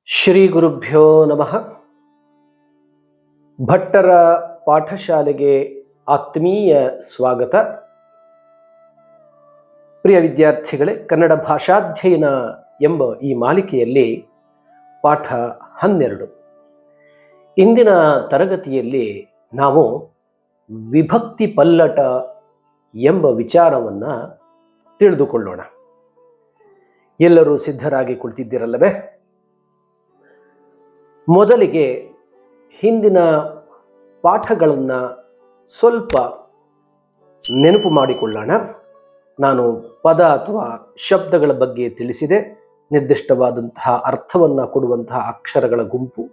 ಶ್ರೀ ಗುರುಭ್ಯೋ ನಮಃ. ಭಟ್ಟರ ಪಾಠಶಾಲೆಗೆ ಆತ್ಮೀಯ ಸ್ವಾಗತ. ಪ್ರಿಯ ವಿದ್ಯಾರ್ಥಿಗಳೇ, ಕನ್ನಡ ಭಾಷಾಧ್ಯಯನ ಎಂಬ ಈ ಮಾಲಿಕೆಯಲ್ಲಿ ಪಾಠ 12. ಇಂದಿನ ತರಗತಿಯಲ್ಲಿ ನಾವು ವಿಭಕ್ತಿ ಪಲ್ಲಟ ಎಂಬ ವಿಚಾರವನ್ನು ತಿಳಿದುಕೊಳ್ಳೋಣ. ಎಲ್ಲರೂ ಸಿದ್ಧರಾಗಿ ಕುಳಿತಿದ್ದೀರಲ್ಲವೇ? ಮೊದಲಿಗೆ ಹಿಂದಿನ ಪಾಠಗಳನ್ನು ಸ್ವಲ್ಪ ನೆನಪು ಮಾಡಿಕೊಳ್ಳೋಣ. ನಾನು ಪದ ಅಥವಾ ಶಬ್ದಗಳ ಬಗ್ಗೆ ತಿಳಿಸಿದೆ. ನಿರ್ದಿಷ್ಟವಾದಂತಹ ಅರ್ಥವನ್ನು ಕೊಡುವಂತಹ ಅಕ್ಷರಗಳ ಗುಂಪು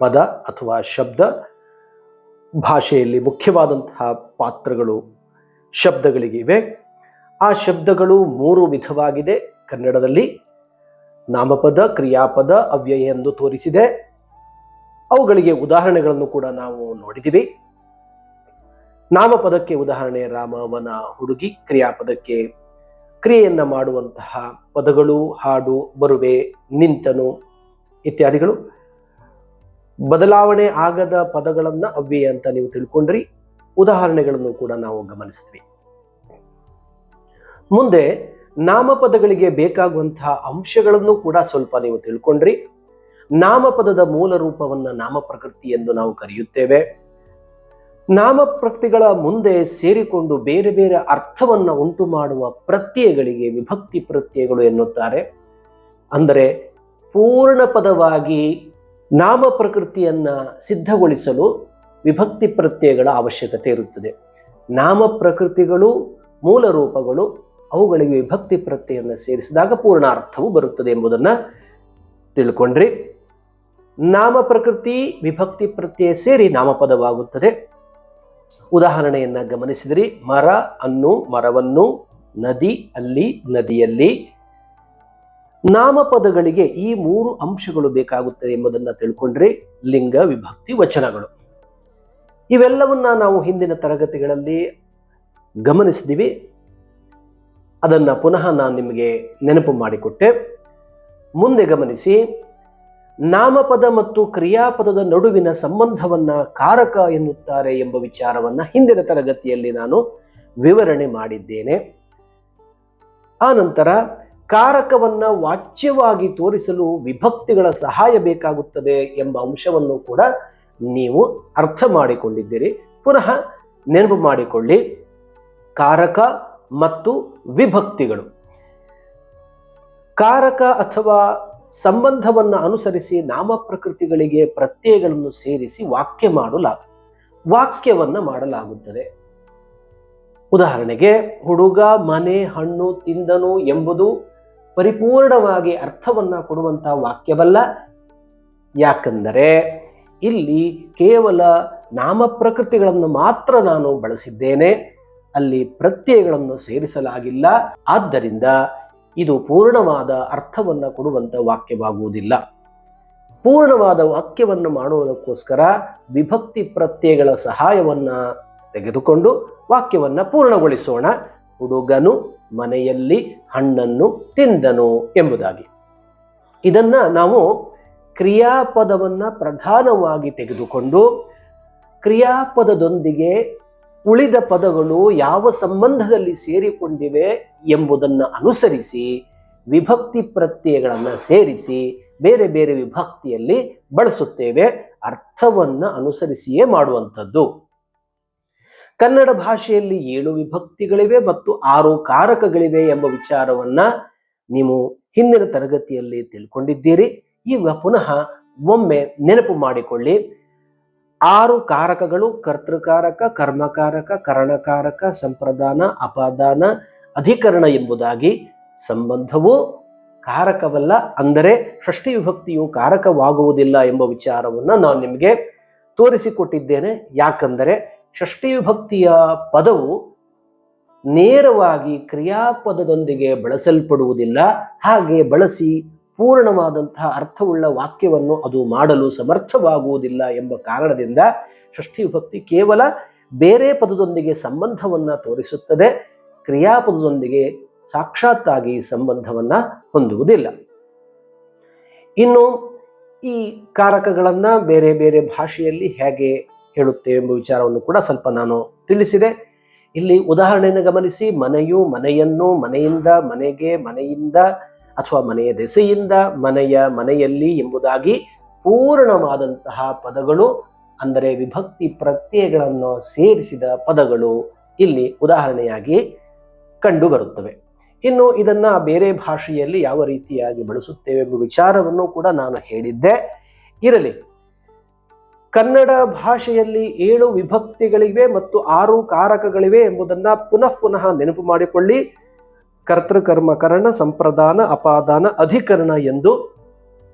ಪದ ಅಥವಾ ಶಬ್ದ. ಭಾಷೆಯಲ್ಲಿ ಮುಖ್ಯವಾದಂತಹ ಪಾತ್ರಗಳು ಶಬ್ದಗಳಿಗಿವೆ. ಆ ಶಬ್ದಗಳು 3 ವಿಧವಾಗಿದೆ ಕನ್ನಡದಲ್ಲಿ. ನಾಮಪದ, ಕ್ರಿಯಾಪದ, ಅವ್ಯಯ ಎಂದು ತೋರಿಸಿದೆ. ಅವುಗಳಿಗೆ ಉದಾಹರಣೆಗಳನ್ನು ಕೂಡ ನಾವು ನೋಡಿದ್ದೀವಿ. ನಾಮಪದಕ್ಕೆ ಉದಾಹರಣೆ ರಾಮ, ವನ, ಹುಡುಗಿ. ಕ್ರಿಯಾಪದಕ್ಕೆ ಕ್ರಿಯೆಯನ್ನು ಮಾಡುವಂತಹ ಪದಗಳು ಹಾಡು, ಬರುವೆ, ನಿಂತನು ಇತ್ಯಾದಿಗಳು. ಬದಲಾವಣೆ ಆಗದ ಪದಗಳನ್ನು ಅವ್ಯಯ ಅಂತ ನೀವು ತಿಳ್ಕೊಂಡ್ರಿ. ಉದಾಹರಣೆಗಳನ್ನು ಕೂಡ ನಾವು ಗಮನಿಸಿದ್ವಿ. ಮುಂದೆ ನಾಮಪದಗಳಿಗೆ ಬೇಕಾಗುವಂತಹ ಅಂಶಗಳನ್ನು ಕೂಡ ಸ್ವಲ್ಪ ನೀವು ತಿಳ್ಕೊಂಡ್ರಿ. ನಾಮಪದದ ಮೂಲ ರೂಪವನ್ನು ನಾಮಪ್ರಕೃತಿ ಎಂದು ನಾವು ಕರೆಯುತ್ತೇವೆ. ನಾಮಪ್ರಕೃತಿಗಳ ಮುಂದೆ ಸೇರಿಕೊಂಡು ಬೇರೆ ಬೇರೆ ಅರ್ಥವನ್ನು ಉಂಟು ಮಾಡುವ ಪ್ರತ್ಯಯಗಳಿಗೆ ವಿಭಕ್ತಿ ಪ್ರತ್ಯಯಗಳು ಎನ್ನುತ್ತಾರೆ. ಅಂದರೆ ಪೂರ್ಣ ಪದವಾಗಿ ನಾಮಪ್ರಕೃತಿಯನ್ನು ಸಿದ್ಧಗೊಳಿಸಲು ವಿಭಕ್ತಿ ಪ್ರತ್ಯಯಗಳ ಅವಶ್ಯಕತೆ ಇರುತ್ತದೆ. ನಾಮಪ್ರಕೃತಿಗಳು ಮೂಲ ರೂಪಗಳು, ಅವುಗಳಿಗೆ ವಿಭಕ್ತಿ ಪ್ರತ್ಯಯವನ್ನು ಸೇರಿಸಿದಾಗ ಪೂರ್ಣ ಅರ್ಥವು ಬರುತ್ತದೆ ಎಂಬುದನ್ನು ತಿಳ್ಕೊಂಡ್ರಿ. ನಾಮ ಪ್ರಕೃತಿ ವಿಭಕ್ತಿ ಪ್ರತ್ಯಯ ಸೇರಿ ನಾಮಪದವಾಗುತ್ತದೆ. ಉದಾಹರಣೆಯನ್ನು ಗಮನಿಸಿದ್ರಿ. ಮರ ಅನ್ನು, ಮರವನ್ನು, ನದಿ ಅಲ್ಲಿ, ನದಿಯಲ್ಲಿ. ನಾಮಪದಗಳಿಗೆ ಈ 3 ಅಂಶಗಳು ಬೇಕಾಗುತ್ತದೆ ಎಂಬುದನ್ನು ತಿಳ್ಕೊಂಡ್ರಿ. ಲಿಂಗ, ವಿಭಕ್ತಿ, ವಚನಗಳು. ಇವೆಲ್ಲವನ್ನ ನಾವು ಹಿಂದಿನ ತರಗತಿಗಳಲ್ಲಿ ಗಮನಿಸಿದ್ದೀವಿ. ಅದನ್ನು ಪುನಃ ನಾನು ನಿಮಗೆ ನೆನಪು ಮಾಡಿಕೊಟ್ಟೆ. ಮುಂದೆ ಗಮನಿಸಿ. ನಾಮಪದ ಮತ್ತು ಕ್ರಿಯಾಪದದ ನಡುವಿನ ಸಂಬಂಧವನ್ನ ಕಾರಕ ಎನ್ನುತ್ತಾರೆ ಎಂಬ ವಿಚಾರವನ್ನ ಹಿಂದಿನ ತರಗತಿಯಲ್ಲಿ ನಾನು ವಿವರಣೆ ಮಾಡಿದ್ದೇನೆ. ಆ ನಂತರ ಕಾರಕವನ್ನ ವಾಚ್ಯವಾಗಿ ತೋರಿಸಲು ವಿಭಕ್ತಿಗಳ ಸಹಾಯ ಬೇಕಾಗುತ್ತದೆ ಎಂಬ ಅಂಶವನ್ನು ಕೂಡ ನೀವು ಅರ್ಥ ಮಾಡಿಕೊಂಡಿದ್ದೀರಿ. ಪುನಃ ನೆನಪು ಮಾಡಿಕೊಳ್ಳಿ. ಕಾರಕ ಮತ್ತು ವಿಭಕ್ತಿಗಳು. ಕಾರಕ ಅಥವಾ ಸಂಬಂಧವನ್ನು ಅನುಸರಿಸಿ ನಾಮ ಪ್ರಕೃತಿಗಳಿಗೆ ಪ್ರತ್ಯಯಗಳನ್ನು ಸೇರಿಸಿ ವಾಕ್ಯವನ್ನು ಮಾಡಲಾಗುತ್ತದೆ. ಉದಾಹರಣೆಗೆ, ಹುಡುಗ ಮನೆ ಹಣ್ಣು ತಿಂದನು ಎಂಬುದು ಪರಿಪೂರ್ಣವಾಗಿ ಅರ್ಥವನ್ನ ಕೊಡುವಂತಹ ವಾಕ್ಯವಲ್ಲ. ಯಾಕಂದರೆ ಇಲ್ಲಿ ಕೇವಲ ನಾಮ ಪ್ರಕೃತಿಗಳನ್ನು ಮಾತ್ರ ನಾನು ಬಳಸಿದ್ದೇನೆ, ಅಲ್ಲಿ ಪ್ರತ್ಯಯಗಳನ್ನು ಸೇರಿಸಲಾಗಿಲ್ಲ. ಆದ್ದರಿಂದ ಇದು ಪೂರ್ಣವಾದ ಅರ್ಥವನ್ನು ಕೊಡುವಂಥ ವಾಕ್ಯವಾಗುವುದಿಲ್ಲ. ಪೂರ್ಣವಾದ ವಾಕ್ಯವನ್ನು ಮಾಡುವುದಕ್ಕೋಸ್ಕರ ವಿಭಕ್ತಿ ಪ್ರತ್ಯಯಗಳ ಸಹಾಯವನ್ನು ತೆಗೆದುಕೊಂಡು ವಾಕ್ಯವನ್ನು ಪೂರ್ಣಗೊಳಿಸೋಣ. ಹುಡುಗನು ಮನೆಯಲ್ಲಿ ಹಣ್ಣನ್ನು ತಿಂದನು ಎಂಬುದಾಗಿ. ಇದನ್ನ ನಾವು ಕ್ರಿಯಾಪದವನ್ನು ಪ್ರಧಾನವಾಗಿ ತೆಗೆದುಕೊಂಡು ಕ್ರಿಯಾಪದದೊಂದಿಗೆ ಉಳಿದ ಪದಗಳು ಯಾವ ಸಂಬಂಧದಲ್ಲಿ ಸೇರಿಕೊಂಡಿವೆ ಎಂಬುದನ್ನು ಅನುಸರಿಸಿ ವಿಭಕ್ತಿ ಪ್ರತ್ಯಯಗಳನ್ನು ಸೇರಿಸಿ ಬೇರೆ ಬೇರೆ ವಿಭಕ್ತಿಯಲ್ಲಿ ಬಳಸುತ್ತೇವೆ. ಅರ್ಥವನ್ನು ಅನುಸರಿಸಿಯೇ ಮಾಡುವಂಥದ್ದು. ಕನ್ನಡ ಭಾಷೆಯಲ್ಲಿ 7 ವಿಭಕ್ತಿಗಳಿವೆ ಮತ್ತು 6 ಕಾರಕಗಳಿವೆ ಎಂಬ ವಿಚಾರವನ್ನ ನೀವು ಹಿಂದಿನ ತರಗತಿಯಲ್ಲಿ ತಿಳ್ಕೊಂಡಿದ್ದೀರಿ. ಈಗ ಪುನಃ ಒಮ್ಮೆ ನೆನಪು ಮಾಡಿಕೊಳ್ಳಿ. 6 ಕಾರಕಗಳು: ಕರ್ತೃಕಾರಕ, ಕರ್ಮಕಾರಕ, ಕರಣಕಾರಕ, ಸಂಪ್ರದಾನ, ಅಪಾದಾನ, ಅಧಿಕರಣ ಎಂಬುದಾಗಿ. ಸಂಬಂಧವು ಕಾರಕವಲ್ಲ, ಅಂದರೆ ಷಷ್ಠಿ ವಿಭಕ್ತಿಯು ಕಾರಕವಾಗುವುದಿಲ್ಲ ಎಂಬ ವಿಚಾರವನ್ನು ನಾನು ನಿಮಗೆ ತೋರಿಸಿಕೊಟ್ಟಿದ್ದೇನೆ. ಯಾಕಂದರೆ ಷಷ್ಠಿ ವಿಭಕ್ತಿಯ ಪದವು ನೇರವಾಗಿ ಕ್ರಿಯಾಪದದೊಂದಿಗೆ ಬಳಸಲ್ಪಡುವುದಿಲ್ಲ. ಹಾಗೆ ಬಳಸಿ ಪೂರ್ಣವಾದಂತಹ ಅರ್ಥವುಳ್ಳ ವಾಕ್ಯವನ್ನು ಅದು ಮಾಡಲು ಸಮರ್ಥವಾಗುವುದಿಲ್ಲ ಎಂಬ ಕಾರಣದಿಂದ ಷಷ್ಠಿ ವಿಭಕ್ತಿ ಕೇವಲ ಬೇರೆ ಪದದೊಂದಿಗೆ ಸಂಬಂಧವನ್ನು ತೋರಿಸುತ್ತದೆ, ಕ್ರಿಯಾಪದದೊಂದಿಗೆ ಸಾಕ್ಷಾತ್ತಾಗಿ ಸಂಬಂಧವನ್ನು ಹೊಂದುವುದಿಲ್ಲ. ಇನ್ನು ಈ ಕಾರಕಗಳನ್ನ ಬೇರೆ ಬೇರೆ ಭಾಷೆಯಲ್ಲಿ ಹೇಗೆ ಹೇಳುತ್ತೇವೆ ಎಂಬ ವಿಚಾರವನ್ನು ಕೂಡ ಸ್ವಲ್ಪ ನಾನು ತಿಳಿಸಿದೆ. ಇಲ್ಲಿ ಉದಾಹರಣೆಯನ್ನು ಗಮನಿಸಿ. ಮನೆಯು, ಮನೆಯನ್ನು, ಮನೆಯಿಂದ, ಮನೆಗೆ, ಮನೆಯಿಂದ ಅಥವಾ ಮನೆಯ ದೆಸೆಯಿಂದ, ಮನೆಯ, ಮನೆಯಲ್ಲಿ ಎಂಬುದಾಗಿ ಪೂರ್ಣವಾದಂತಹ ಪದಗಳು, ಅಂದರೆ ವಿಭಕ್ತಿ ಪ್ರತ್ಯಯಗಳನ್ನು ಸೇರಿಸಿದ ಪದಗಳು ಇಲ್ಲಿ ಉದಾಹರಣೆಯಾಗಿ ಕಂಡು ಬರುತ್ತವೆ. ಇನ್ನು ಇದನ್ನ ಬೇರೆ ಭಾಷೆಯಲ್ಲಿ ಯಾವ ರೀತಿಯಾಗಿ ಬಳಸುತ್ತೇವೆ ಎಂಬ ವಿಚಾರವನ್ನು ಕೂಡ ನಾನು ಹೇಳಿದ್ದೆ. ಇರಲಿ, ಕನ್ನಡ ಭಾಷೆಯಲ್ಲಿ 7 ವಿಭಕ್ತಿಗಳಿವೆ ಮತ್ತು 6 ಕಾರಕಗಳಿವೆ ಎಂಬುದನ್ನ ಪುನಃ ಪುನಃ ನೆನಪು ಮಾಡಿಕೊಳ್ಳಿ. ಕರ್ತೃಕರ್ಮ ಕರಣ, ಸಂಪ್ರದಾನ, ಅಪಾದಾನ, ಅಧಿಕರಣ ಎಂದು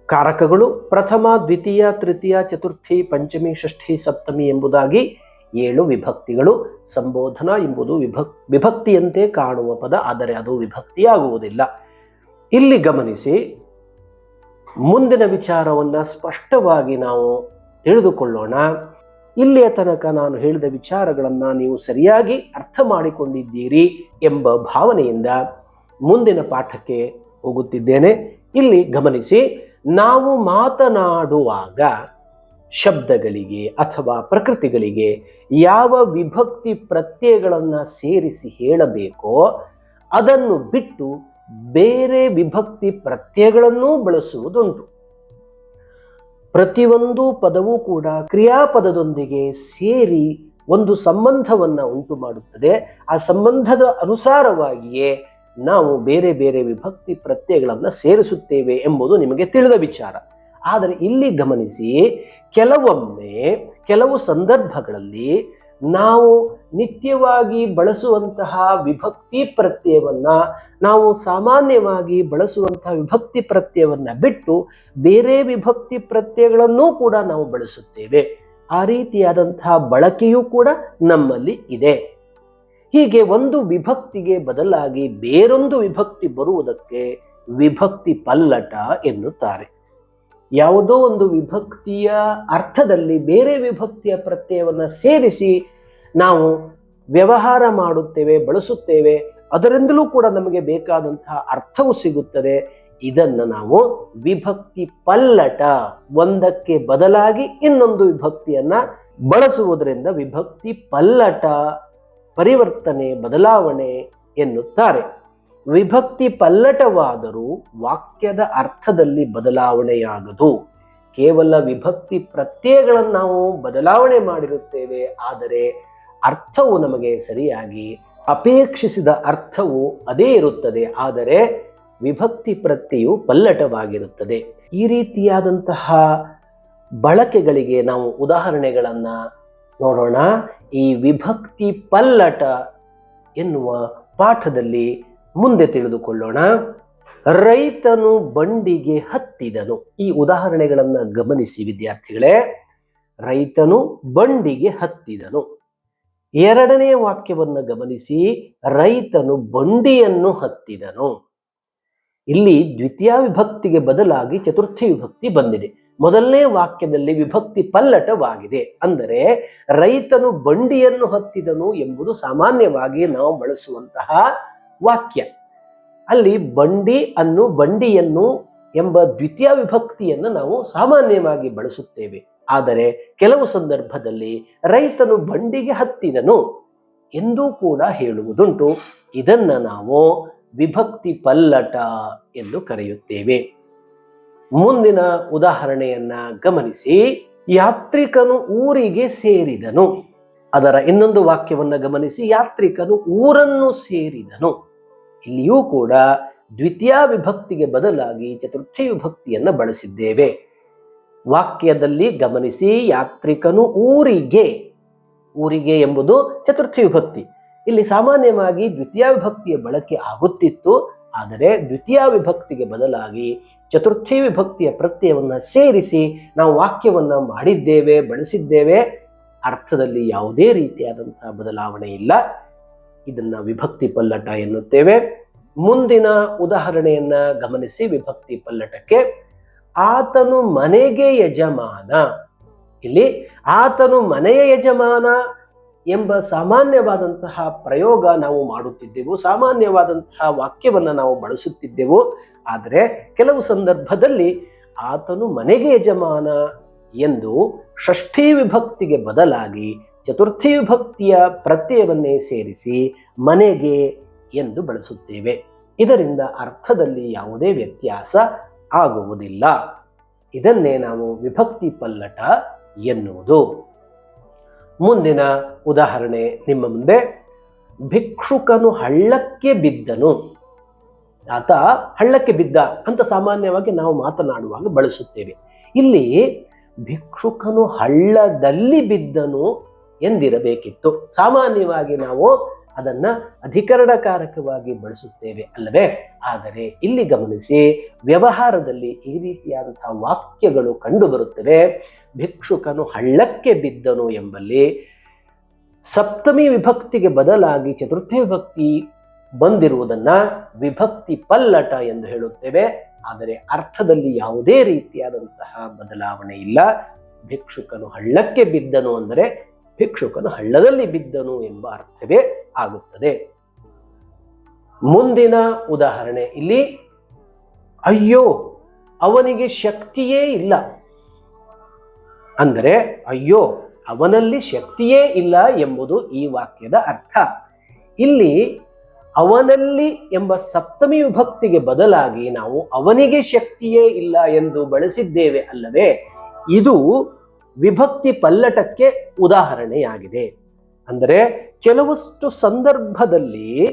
ಕಾರಕಗಳು, ಪ್ರಥಮ, ದ್ವಿತೀಯ, ತೃತೀಯ, ಚತುರ್ಥಿ, ಪಂಚಮಿ, ಷಷ್ಠಿ, ಸಪ್ತಮಿ ಎಂಬುದಾಗಿ 7 ವಿಭಕ್ತಿಗಳು. ಸಂಬೋಧನ ಎಂಬುದು ವಿಭಕ್ತಿಯಂತೆ ಕಾಣುವ ಪದ, ಆದರೆ ಅದು ವಿಭಕ್ತಿಯಾಗುವುದಿಲ್ಲ. ಇಲ್ಲಿ ಗಮನಿಸಿ, ಮುಂದಿನ ವಿಚಾರವನ್ನ ಸ್ಪಷ್ಟವಾಗಿ ನಾವು ತಿಳಿದುಕೊಳ್ಳೋಣ. ಇಲ್ಲಿಯ ತನಕ ನಾನು ಹೇಳಿದ ವಿಚಾರಗಳನ್ನ ನೀವು ಸರಿಯಾಗಿ ಅರ್ಥ ಮಾಡಿಕೊಂಡಿದ್ದೀರಿ ಎಂಬ ಭಾವನೆಯಿಂದ ಮುಂದಿನ ಪಾಠಕ್ಕೆ ಹೋಗುತ್ತಿದ್ದೇನೆ. ಇಲ್ಲಿ ಗಮನಿಸಿ, ನಾವು ಮಾತನಾಡುವಾಗ ಶಬ್ದಗಳಿಗೆ ಅಥವಾ ಪ್ರಕೃತಿಗಳಿಗೆ ಯಾವ ವಿಭಕ್ತಿ ಪ್ರತ್ಯಯಗಳನ್ನು ಸೇರಿಸಿ ಹೇಳಬೇಕೋ ಅದನ್ನು ಬಿಟ್ಟು ಬೇರೆ ವಿಭಕ್ತಿ ಪ್ರತ್ಯಯಗಳನ್ನೂ ಬಳಸುವುದುಂಟು. ಪ್ರತಿಯೊಂದು ಪದವೂ ಕೂಡ ಕ್ರಿಯಾಪದದೊಂದಿಗೆ ಸೇರಿ ಒಂದು ಸಂಬಂಧವನ್ನ ಉಂಟು ಮಾಡುತ್ತದೆ. ಆ ಸಂಬಂಧದ ಅನುಸಾರವಾಗಿಯೇ ನಾವು ಬೇರೆ ಬೇರೆ ವಿಭಕ್ತಿ ಪ್ರತ್ಯಯಗಳನ್ನು ಸೇರಿಸುತ್ತೇವೆ ಎಂಬುದು ನಿಮಗೆ ತಿಳಿದ ವಿಚಾರ. ಆದರೆ ಇಲ್ಲಿ ಗಮನಿಸಿ, ಕೆಲವೊಮ್ಮೆ ಕೆಲವು ಸಂದರ್ಭಗಳಲ್ಲಿ ನಾವು ನಿತ್ಯವಾಗಿ ಬಳಸುವಂತಹ ವಿಭಕ್ತಿ ಪ್ರತ್ಯಯವನ್ನ, ನಾವು ಸಾಮಾನ್ಯವಾಗಿ ಬಳಸುವಂತಹ ವಿಭಕ್ತಿ ಪ್ರತ್ಯವನ್ನ ಬಿಟ್ಟು ಬೇರೆ ವಿಭಕ್ತಿ ಪ್ರತ್ಯಯಗಳನ್ನೂ ಕೂಡ ನಾವು ಬಳಸುತ್ತೇವೆ. ಆ ರೀತಿಯಾದಂತಹ ಬಳಕೆಯೂ ಕೂಡ ನಮ್ಮಲ್ಲಿ ಇದೆ. ಹೀಗೆ ಒಂದು ವಿಭಕ್ತಿಗೆ ಬದಲಾಗಿ ಬೇರೊಂದು ವಿಭಕ್ತಿ ಬರುವುದಕ್ಕೆ ವಿಭಕ್ತಿ ಪಲ್ಲಟ ಎನ್ನುತ್ತಾರೆ. ಯಾವುದೋ ಒಂದು ವಿಭಕ್ತಿಯ ಅರ್ಥದಲ್ಲಿ ಬೇರೆ ವಿಭಕ್ತಿಯ ಪ್ರತ್ಯಯವನ್ನು ಸೇರಿಸಿ ನಾವು ವ್ಯವಹಾರ ಮಾಡುತ್ತೇವೆ, ಬಳಸುತ್ತೇವೆ. ಅದರಿಂದಲೂ ಕೂಡ ನಮಗೆ ಬೇಕಾದಂತಹ ಅರ್ಥವು ಸಿಗುತ್ತದೆ. ಇದನ್ನ ನಾವು ವಿಭಕ್ತಿ ಪಲ್ಲಟ, ಒಂದಕ್ಕೆ ಬದಲಾಗಿ ಇನ್ನೊಂದು ವಿಭಕ್ತಿಯನ್ನ ಬಳಸುವುದರಿಂದ ವಿಭಕ್ತಿ ಪಲ್ಲಟ, ಪರಿವರ್ತನೆ, ಬದಲಾವಣೆ ಎನ್ನುತ್ತಾರೆ. ವಿಭಕ್ತಿ ಪಲ್ಲಟವಾದರೂ ವಾಕ್ಯದ ಅರ್ಥದಲ್ಲಿ ಬದಲಾವಣೆಯಾಗದು. ಕೇವಲ ವಿಭಕ್ತಿ ಪ್ರತ್ಯಯಗಳನ್ನು ನಾವು ಬದಲಾವಣೆ ಮಾಡಿರುತ್ತೇವೆ, ಆದರೆ ಅರ್ಥವು ನಮಗೆ ಸರಿಯಾಗಿ ಅಪೇಕ್ಷಿಸಿದ ಅರ್ಥವು ಅದೇ ಇರುತ್ತದೆ. ಆದರೆ ವಿಭಕ್ತಿ ಪ್ರತ್ಯಯವು ಪಲ್ಲಟವಾಗಿರುತ್ತದೆ. ಈ ರೀತಿಯಾದಂತಹ ಬಳಕೆಗಳಿಗೆ ನಾವು ಉದಾಹರಣೆಗಳನ್ನ ನೋಡೋಣ. ಈ ವಿಭಕ್ತಿ ಪಲ್ಲಟ ಎನ್ನುವ ಪಾಠದಲ್ಲಿ ಮುಂದೆ ತಿಳಿದುಕೊಳ್ಳೋಣ. ರೈತನು ಬಂಡಿಗೆ ಹತ್ತಿದನು. ಈ ಉದಾಹರಣೆಗಳನ್ನ ಗಮನಿಸಿ ವಿದ್ಯಾರ್ಥಿಗಳೇ. ರೈತನು ಬಂಡಿಗೆ ಹತ್ತಿದನು. ಎರಡನೇ ವಾಕ್ಯವನ್ನು ಗಮನಿಸಿ, ರೈತನು ಬಂಡಿಯನ್ನು ಹತ್ತಿದನು. ಇಲ್ಲಿ ದ್ವಿತೀಯ ವಿಭಕ್ತಿಗೆ ಬದಲಾಗಿ ಚತುರ್ಥಿ ವಿಭಕ್ತಿ ಬಂದಿದೆ. ಮೊದಲನೇ ವಾಕ್ಯದಲ್ಲಿ ವಿಭಕ್ತಿ ಪಲ್ಲಟವಾಗಿದೆ. ಅಂದರೆ ರೈತನು ಬಂಡಿಯನ್ನು ಹತ್ತಿದನು ಎಂಬುದು ಸಾಮಾನ್ಯವಾಗಿ ನಾವು ಬಳಸುವಂತಹ ವಾಕ್ಯ. ಅಲ್ಲಿ ಬಂಡಿಯನ್ನು ಎಂಬ ದ್ವಿತೀಯ ವಿಭಕ್ತಿಯನ್ನು ನಾವು ಸಾಮಾನ್ಯವಾಗಿ ಬಳಸುತ್ತೇವೆ. ಆದರೆ ಕೆಲವು ಸಂದರ್ಭದಲ್ಲಿ ರೈತನು ಬಂಡಿಗೆ ಹತ್ತಿದನು ಎಂದೂ ಕೂಡ ಹೇಳುವುದುಂಟು. ಇದನ್ನ ನಾವು ವಿಭಕ್ತಿ ಪಲ್ಲಟ ಎಂದು ಕರೆಯುತ್ತೇವೆ. ಮುಂದಿನ ಉದಾಹರಣೆಯನ್ನ ಗಮನಿಸಿ. ಯಾತ್ರಿಕನು ಊರಿಗೆ ಸೇರಿದನು. ಅದರ ಇನ್ನೊಂದು ವಾಕ್ಯವನ್ನ ಗಮನಿಸಿ. ಯಾತ್ರಿಕನು ಊರನ್ನು ಸೇರಿದನು. ಇಲ್ಲಿಯೂ ಕೂಡ ದ್ವಿತೀಯ ವಿಭಕ್ತಿಗೆ ಬದಲಾಗಿ ಚತುರ್ಥಿ ವಿಭಕ್ತಿಯನ್ನು ಬಳಸಿದ್ದೇವೆ. ವಾಕ್ಯದಲ್ಲಿ ಗಮನಿಸಿ, ಯಾತ್ರಿಕನು ಊರಿಗೆ ಎಂಬುದು ಚತುರ್ಥಿ ವಿಭಕ್ತಿ. ಇಲ್ಲಿ ಸಾಮಾನ್ಯವಾಗಿ ದ್ವಿತೀಯ ವಿಭಕ್ತಿಯ ಬಳಕೆ ಆಗುತ್ತಿತ್ತು. ಆದರೆ ದ್ವಿತೀಯ ವಿಭಕ್ತಿಗೆ ಬದಲಾಗಿ ಚತುರ್ಥಿ ವಿಭಕ್ತಿಯ ಪ್ರತ್ಯಯವನ್ನ ಸೇರಿಸಿ ನಾವು ವಾಕ್ಯವನ್ನ ಮಾಡಿದ್ದೇವೆ, ಬಳಸಿದ್ದೇವೆ. ಅರ್ಥದಲ್ಲಿ ಯಾವುದೇ ರೀತಿಯಾದಂತಹ ಬದಲಾವಣೆ ಇಲ್ಲ. ಇದನ್ನ ವಿಭಕ್ತಿ ಪಲ್ಲಟ ಎನ್ನುತ್ತೇವೆ. ಮುಂದಿನ ಉದಾಹರಣೆಯನ್ನ ಗಮನಿಸಿ. ವಿಭಕ್ತಿ ಪಲ್ಲಟಕ್ಕೆ ಆತನು ಮನೆಗೆ ಯಜಮಾನ. ಇಲ್ಲಿ ಆತನು ಮನೆಯ ಯಜಮಾನ ಎಂಬ ಸಾಮಾನ್ಯವಾದಂತಹ ಪ್ರಯೋಗ ನಾವು ಮಾಡುತ್ತಿದ್ದೆವು, ಸಾಮಾನ್ಯವಾದಂತಹ ವಾಕ್ಯವನ್ನ ನಾವು ಬಳಸುತ್ತಿದ್ದೆವು. ಆದರೆ ಕೆಲವು ಸಂದರ್ಭದಲ್ಲಿ ಆತನು ಮನೆಗೆ ಯಜಮಾನ ಎಂದು ಷಷ್ಠಿ ವಿಭಕ್ತಿಗೆ ಬದಲಾಗಿ ಚತುರ್ಥಿ ವಿಭಕ್ತಿಯ ಪ್ರತ್ಯಯವನ್ನೇ ಸೇರಿಸಿ ಮನೆಗೆ ಎಂದು ಬಳಸುತ್ತೇವೆ. ಇದರಿಂದ ಅರ್ಥದಲ್ಲಿ ಯಾವುದೇ ವ್ಯತ್ಯಾಸ ಆಗುವುದಿಲ್ಲ. ಇದನ್ನೇ ನಾವು ವಿಭಕ್ತಿ ಪಲ್ಲಟ ಎನ್ನುವುದು. ಮುಂದಿನ ಉದಾಹರಣೆ ನಿಮ್ಮ ಮುಂದೆ. ಭಿಕ್ಷುಕನು ಹಳ್ಳಕ್ಕೆ ಬಿದ್ದನು. ಆತ ಹಳ್ಳಕ್ಕೆ ಬಿದ್ದ ಅಂತ ಸಾಮಾನ್ಯವಾಗಿ ನಾವು ಮಾತನಾಡುವಾಗ ಬಳಸುತ್ತೇವೆ. ಇಲ್ಲಿ ಭಿಕ್ಷುಕನು ಹಳ್ಳದಲ್ಲಿ ಬಿದ್ದನು ಎಂದಿರಬೇಕಿತ್ತು. ಸಾಮಾನ್ಯವಾಗಿ ನಾವು ಅದನ್ನ ಅಧಿಕರಣಕಾರಕವಾಗಿ ಬಳಸುತ್ತೇವೆ ಅಲ್ಲವೇ? ಆದರೆ ಇಲ್ಲಿ ಗಮನಿಸಿ, ವ್ಯವಹಾರದಲ್ಲಿ ಈ ರೀತಿಯಾದಂತಹ ವಾಕ್ಯಗಳು ಕಂಡು ಬರುತ್ತವೆ. ಭಿಕ್ಷುಕನು ಹಳ್ಳಕ್ಕೆ ಬಿದ್ದನು ಎಂಬಲ್ಲಿ ಸಪ್ತಮಿ ವಿಭಕ್ತಿಗೆ ಬದಲಾಗಿ ಚತುರ್ಥಿ ವಿಭಕ್ತಿ ಬಂದಿರುವುದನ್ನ ವಿಭಕ್ತಿ ಪಲ್ಲಟ ಎಂದು ಹೇಳುತ್ತೇವೆ. ಆದರೆ ಅರ್ಥದಲ್ಲಿ ಯಾವುದೇ ರೀತಿಯಾದಂತಹ ಬದಲಾವಣೆ ಇಲ್ಲ. ಭಿಕ್ಷುಕನು ಹಳ್ಳಕ್ಕೆ ಬಿದ್ದನು ಅಂದರೆ ಭಿಕ್ಷುಕನು ಹಳ್ಳದಲ್ಲಿ ಬಿದ್ದನು ಎಂಬ ಅರ್ಥವೇ ಆಗುತ್ತದೆ. ಮುಂದಿನ ಉದಾಹರಣೆ ಇಲ್ಲಿ, ಅಯ್ಯೋ ಅವನಿಗೆ ಶಕ್ತಿಯೇ ಇಲ್ಲ ಅಂದರೆ ಅಯ್ಯೋ ಅವನಲ್ಲಿ ಶಕ್ತಿಯೇ ಇಲ್ಲ ಎಂಬುದು ಈ ವಾಕ್ಯದ ಅರ್ಥ. ಇಲ್ಲಿ ಅವನಲ್ಲಿ ಎಂಬ ಸಪ್ತಮಿ ವಿಭಕ್ತಿಗೆ ಬದಲಾಗಿ ನಾವು ಅವನಿಗೆ ಶಕ್ತಿಯೇ ಇಲ್ಲ ಎಂದು ಬಳಸಿದ್ದೇವೆ ಅಲ್ಲವೇ? ಇದು ವಿಭಕ್ತಿ ಪಲ್ಲಟಕ್ಕೆ ಉದಾಹರಣೆಯಾಗಿದೆ. ಅಂದರೆ ಕೆಲವಷ್ಟು ಸಂದರ್ಭದಲ್ಲಿ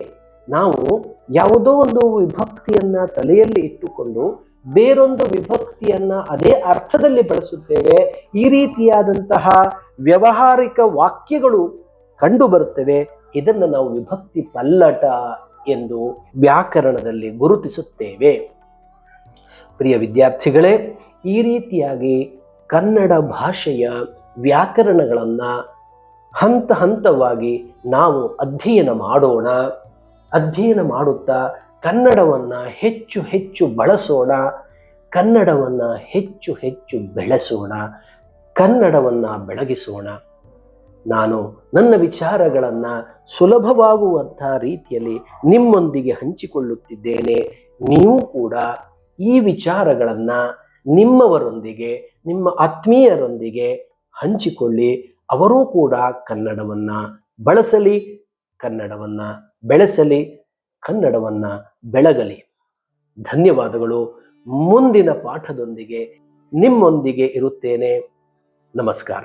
ನಾವು ಯಾವುದೋ ಒಂದು ವಿಭಕ್ತಿಯನ್ನ ತಲೆಯಲ್ಲಿ ಇಟ್ಟುಕೊಂಡು ಬೇರೊಂದು ವಿಭಕ್ತಿಯನ್ನ ಅದೇ ಅರ್ಥದಲ್ಲಿ ಬಳಸುತ್ತೇವೆ. ಈ ರೀತಿಯಾದಂತಹ ವ್ಯಾವಹಾರಿಕ ವಾಕ್ಯಗಳು ಕಂಡು ಬರುತ್ತವೆ. ಇದನ್ನು ನಾವು ವಿಭಕ್ತಿ ಪಲ್ಲಟ ಎಂದು ವ್ಯಾಕರಣದಲ್ಲಿ ಗುರುತಿಸುತ್ತೇವೆ. ಪ್ರಿಯ ವಿದ್ಯಾರ್ಥಿಗಳೇ, ಈ ರೀತಿಯಾಗಿ ಕನ್ನಡ ಭಾಷೆಯ ವ್ಯಾಕರಣಗಳನ್ನು ಹಂತ ಹಂತವಾಗಿ ನಾವು ಅಧ್ಯಯನ ಮಾಡೋಣ. ಅಧ್ಯಯನ ಮಾಡುತ್ತಾ ಕನ್ನಡವನ್ನು ಹೆಚ್ಚು ಹೆಚ್ಚು ಬಳಸೋಣ, ಕನ್ನಡವನ್ನು ಹೆಚ್ಚು ಹೆಚ್ಚು ಬೆಳೆಸೋಣ, ಕನ್ನಡವನ್ನು ಬೆಳಗಿಸೋಣ. ನಾನು ನನ್ನ ವಿಚಾರಗಳನ್ನು ಸುಲಭವಾಗುವಂಥ ರೀತಿಯಲ್ಲಿ ನಿಮ್ಮೊಂದಿಗೆ ಹಂಚಿಕೊಳ್ಳುತ್ತಿದ್ದೇನೆ. ನೀವು ಕೂಡ ಈ ವಿಚಾರಗಳನ್ನು ನಿಮ್ಮವರೊಂದಿಗೆ, ನಿಮ್ಮ ಆತ್ಮೀಯರೊಂದಿಗೆ ಹಂಚಿಕೊಳ್ಳಿ. ಅವರೂ ಕೂಡ ಕನ್ನಡವನ್ನು ಬಳಸಲಿ, ಕನ್ನಡವನ್ನು ಬೆಳೆಸಲಿ, ಕನ್ನಡವನ್ನು ಬೆಳಗಲಿ. ಧನ್ಯವಾದಗಳು. ಮುಂದಿನ ಪಾಠದೊಂದಿಗೆ ನಿಮ್ಮೊಂದಿಗೆ ಇರುತ್ತೇನೆ. ನಮಸ್ಕಾರ.